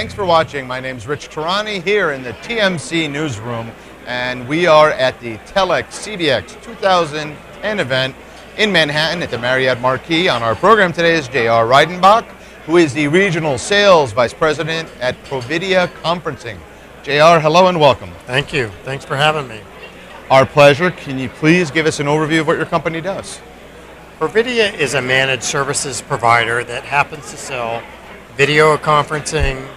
Thanks for watching. My name's Rich Tehrani here in the TMC newsroom, and we are at the Telex CBX 2010 event in Manhattan at the Marriott Marquis. On our program today is JR Reidenbach, who is the Regional Sales Vice President at Providea Conferencing. JR, hello and welcome. Thank you. Thanks for having me. Our pleasure. Can you please give us an overview of what your company does? Providea is a managed services provider that happens to sell video conferencing,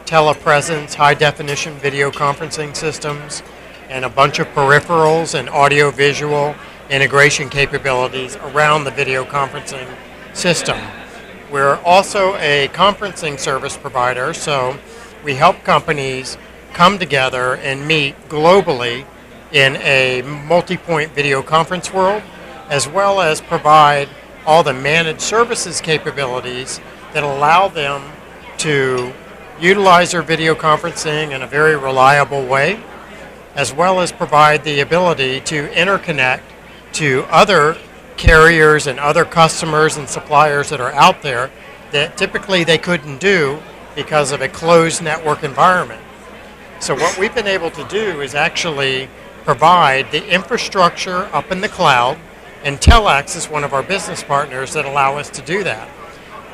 telepresence, high-definition video conferencing systems, and a bunch of peripherals and audio-visual integration capabilities around the video conferencing system. We're also a conferencing service provider, so we help companies come together and meet globally in a multi-point video conference world, as well as provide all the managed services capabilities that allow them to utilize their video conferencing in a very reliable way, as well as provide the ability to interconnect to other carriers and other customers and suppliers that are out there that typically they couldn't do because of a closed network environment. So what we've been able to do is actually provide the infrastructure up in the cloud, and Telex is one of our business partners that allow us to do that.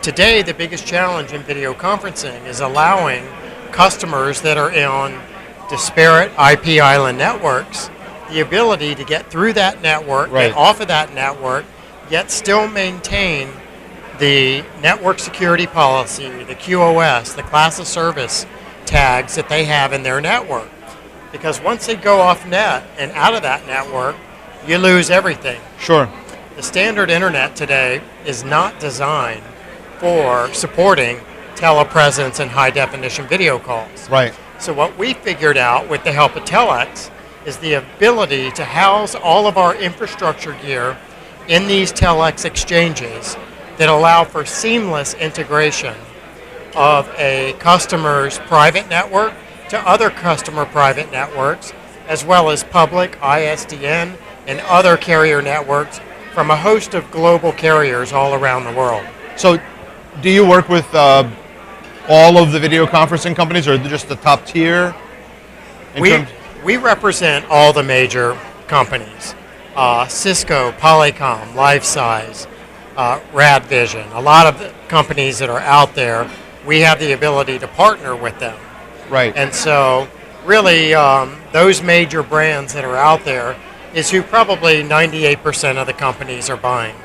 Today, the biggest challenge in video conferencing is allowing customers that are on disparate IP island networks the ability to get through that network, right, get off of that network, yet still maintain the network security policy, the QoS, the class of service tags that they have in their network. Because once they go off net and out of that network, you lose everything. Sure. The standard internet today is not designed for supporting telepresence and high-definition video calls. Right. So what we figured out with the help of Telex is the ability to house all of our infrastructure gear in these Telex exchanges that allow for seamless integration of a customer's private network to other customer private networks, as well as public ISDN and other carrier networks from a host of global carriers all around the world. So do you work with all of the video conferencing companies, or just the top tier? We represent all the major companies. Cisco, Polycom, Lifesize, Radvision, a lot of the companies that are out there, we have the ability to partner with them. Right. And so really those major brands that are out there is who probably 98% of the companies are buying.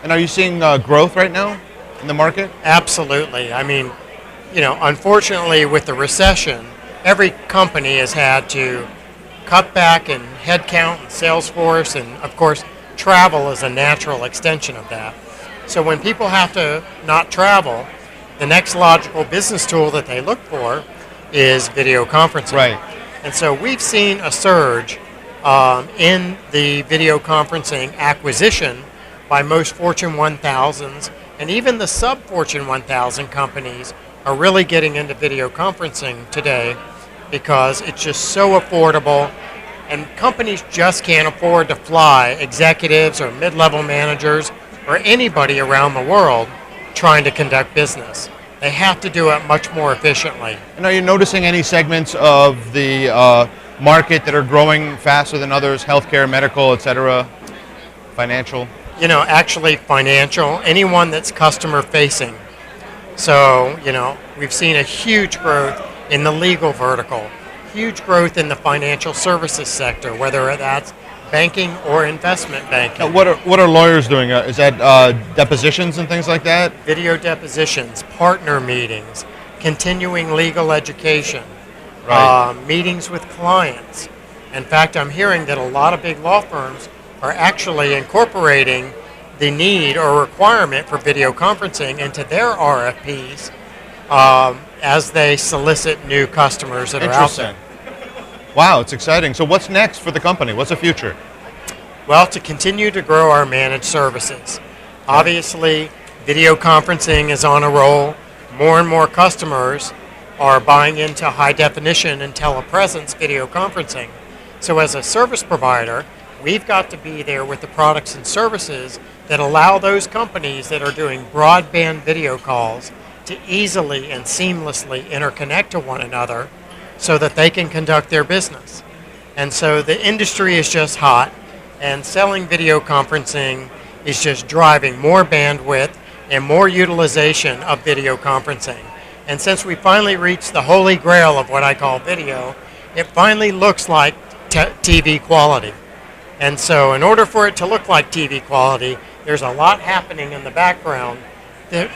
And are you seeing growth right now in the market? Absolutely. I mean, unfortunately with the recession, every company has had to cut back in headcount and sales force, and of course travel is a natural extension of that. So when people have to not travel, the next logical business tool that they look for is video conferencing. Right. And so we've seen a surge in the video conferencing acquisition by most Fortune 1000s, and even the sub-Fortune 1000 companies are really getting into video conferencing today because it's just so affordable, and companies just can't afford to fly executives or mid-level managers or anybody around the world trying to conduct business. They have to do it much more efficiently. And are you noticing any segments of the market that are growing faster than others? Healthcare, medical, etc., financial? Actually financial, anyone that's customer facing. So, we've seen a huge growth in the legal vertical, huge growth in the financial services sector, whether that's banking or investment banking. Now, what are lawyers doing? Is that depositions and things like that? Video depositions, partner meetings, continuing legal education, right, meetings with clients. In fact, I'm hearing that a lot of big law firms are actually incorporating the need or requirement for video conferencing into their RFPs as they solicit new customers that are out there. Wow, it's exciting. So what's next for the company? What's the future? Well, to continue to grow our managed services. Obviously, video conferencing is on a roll. More and more customers are buying into high definition and telepresence video conferencing. So as a service provider, we've got to be there with the products and services that allow those companies that are doing broadband video calls to easily and seamlessly interconnect to one another so that they can conduct their business. And so the industry is just hot, and selling video conferencing is just driving more bandwidth and more utilization of video conferencing. And since we finally reached the holy grail of what I call video, it finally looks like TV quality. And so in order for it to look like TV quality, there's a lot happening in the background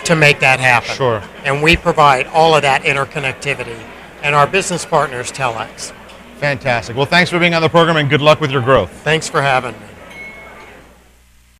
to make that happen. Sure. And we provide all of that interconnectivity, and our business partners, Telex. Fantastic. Well, thanks for being on the program and good luck with your growth. Thanks for having me.